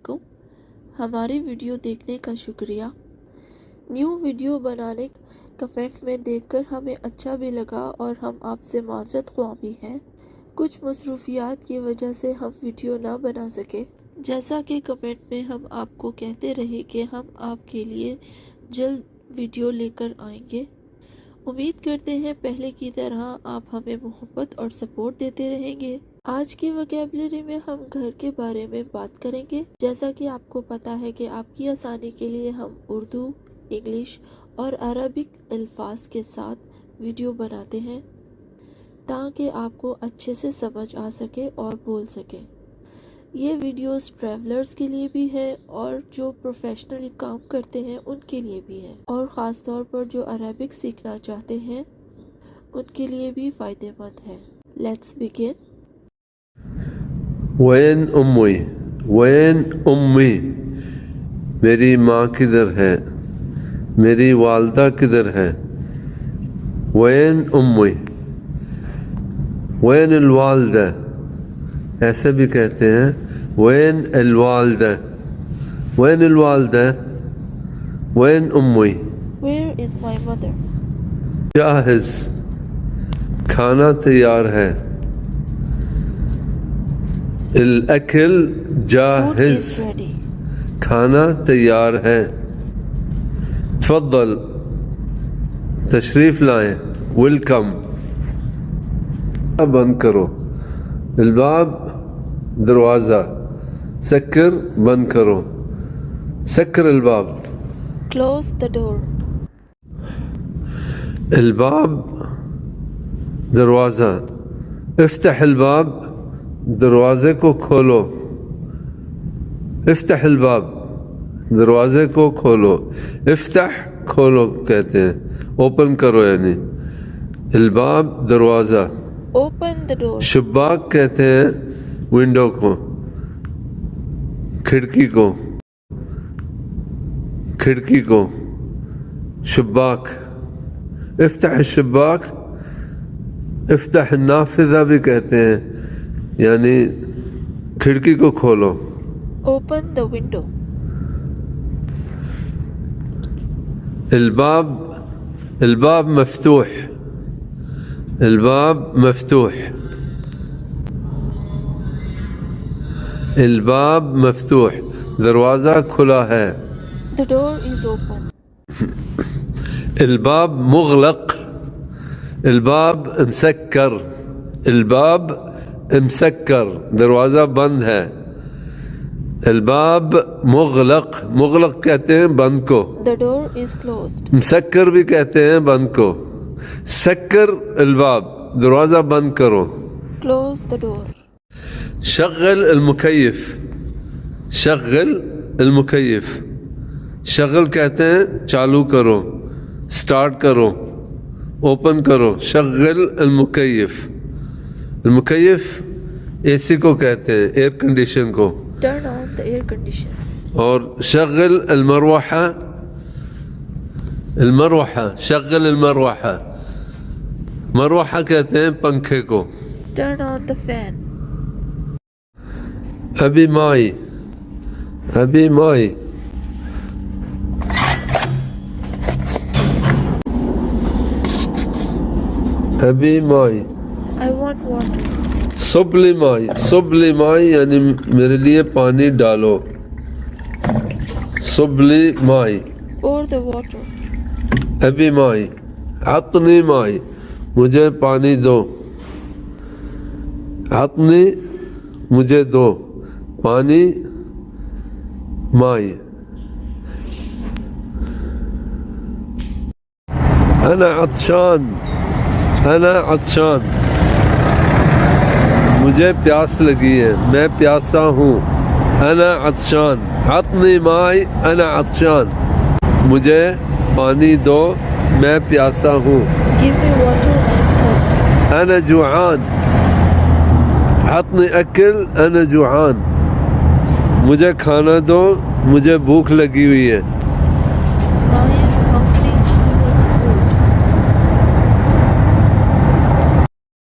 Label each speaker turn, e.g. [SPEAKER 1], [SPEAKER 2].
[SPEAKER 1] को हमारी वीडियो देखने का शुक्रिया। न्यू वीडियो बनाने कमेंट में देखकर हमें अच्छा भी लगा और हम आपसे माज़रत ख्वाह भी हैं। कुछ मसरूफियात की वजह से हम वीडियो ना बना सके। जैसा कि कमेंट में हम आपको कहते रहे कि हम आपके लिए जल्द वीडियो लेकर आएंगे। उम्मीद करते हैं पहले की तरह आप हमें मोहब्बत और सपोर्ट देते रहेंगे। आज की वोकैबुलरी में हम घर के बारे में बात करेंगे। जैसा कि आपको पता है कि आपकी आसानी के लिए हम उर्दू, इंग्लिश और अरबिक अल्फाज के साथ वीडियो बनाते हैं ताकि आपको अच्छे से समझ आ सके और बोल सके। ये वीडियोस ट्रैवलर्स के लिए भी है और जो प्रोफेशनली काम करते हैं उनके लिए भी है, और ख़ास तौर पर जो अरबिक सीखना चाहते हैं उनके लिए भी फ़ायदेमंद है। Let's begin.
[SPEAKER 2] वैन उम्मी, वैन उम्मी, मेरी माँ किधर है, मेरी वालदा किधर है। वैन उम्मी, वैन अलवालदा, ऐसे भी कहते हैं वैन अलवालदा, वैन अलवालदा, वैन उम्मी।
[SPEAKER 1] Where is my mother?
[SPEAKER 2] जाहिज़, खाना तैयार है। अल-अक्ल
[SPEAKER 1] Food
[SPEAKER 2] जाहिज़,
[SPEAKER 1] is ready.
[SPEAKER 2] खाना तैयार है। तफद्दल, तशरीफ लाएं, वेलकम। बंद करो, अलबाब, दरवाज़ा, सक्कर, बंद करो, सक्कर अलबाब।
[SPEAKER 1] Close the door.
[SPEAKER 2] अलबाब, दरवाज़ा, इफ्तह अलबाब, दरवाज़े को खोलो। इफ्तह अलबाब, दरवाज़े को खोलो। इफ्तह, खोलो कहते हैं, ओपन करो यानी। अलबाब, दरवाज़ा।
[SPEAKER 1] Open the door.
[SPEAKER 2] शब्बाक कहते हैं विंडो को, खिड़की को, खिड़की को। शब्बाक, इफ्तह शब्बाक, इफ्तह नाफिज़ा भी कहते हैं, यानी खिड़की को खोलो।
[SPEAKER 1] Open the window.
[SPEAKER 2] الباب، الباب مفتوح، الباب مفتوح، الباب مفتوح، دروازہ کھلا ہے۔
[SPEAKER 1] The door is open.
[SPEAKER 2] الباب مغلق، الباب مسکر، الباب مسکر، دروازہ بند ہے۔ الباب مغلق، مغلق کہتے ہیں بند کو،
[SPEAKER 1] The door is closed.
[SPEAKER 2] مسکر بھی کہتے ہیں بند کو۔ سکر الباب، دروازہ بند کرو۔
[SPEAKER 1] Close the door.
[SPEAKER 2] شغل المکیف، شغل المکیف، شغل کہتے ہیں چالو کرو، سٹارٹ کرو، اوپن کرو۔ شغل المکیف، المکیف اے سی کو کہتے ہیں، ایئر کنڈیشن کو۔
[SPEAKER 1] Turn on the air conditioner.
[SPEAKER 2] اور شغل المروحہ، المروحہ، شغل المروحہ، مروحہ کہتے ہیں پنکھے کو۔
[SPEAKER 1] Turn on the fan.
[SPEAKER 2] ابھی مائی، ابھی مائی، ابھی مائی۔
[SPEAKER 1] I want water.
[SPEAKER 2] صب لی مائی، صب لی مائی یعنی میرے لیے پانی ڈالو۔ صب لی مائی،
[SPEAKER 1] Pour the water.
[SPEAKER 2] ابھی مائی۔ عطنی مائی، مجھے پانی دو۔ عطنی، مجھے دو پانی، مائی۔ انا عطشان، انا عطشان، مجھے پیاس لگی ہے، میں پیاسا ہوں۔ انا عطشان، عطنی مائی، انا عطشان، مجھے پانی دو، میں پیاسا ہوں۔
[SPEAKER 1] Give me water, I am thirsty.
[SPEAKER 2] انا جوعان، عطنی اکل، انا جوعان، مجھے کھانا دو، مجھے بھوک لگی ہوئی ہے۔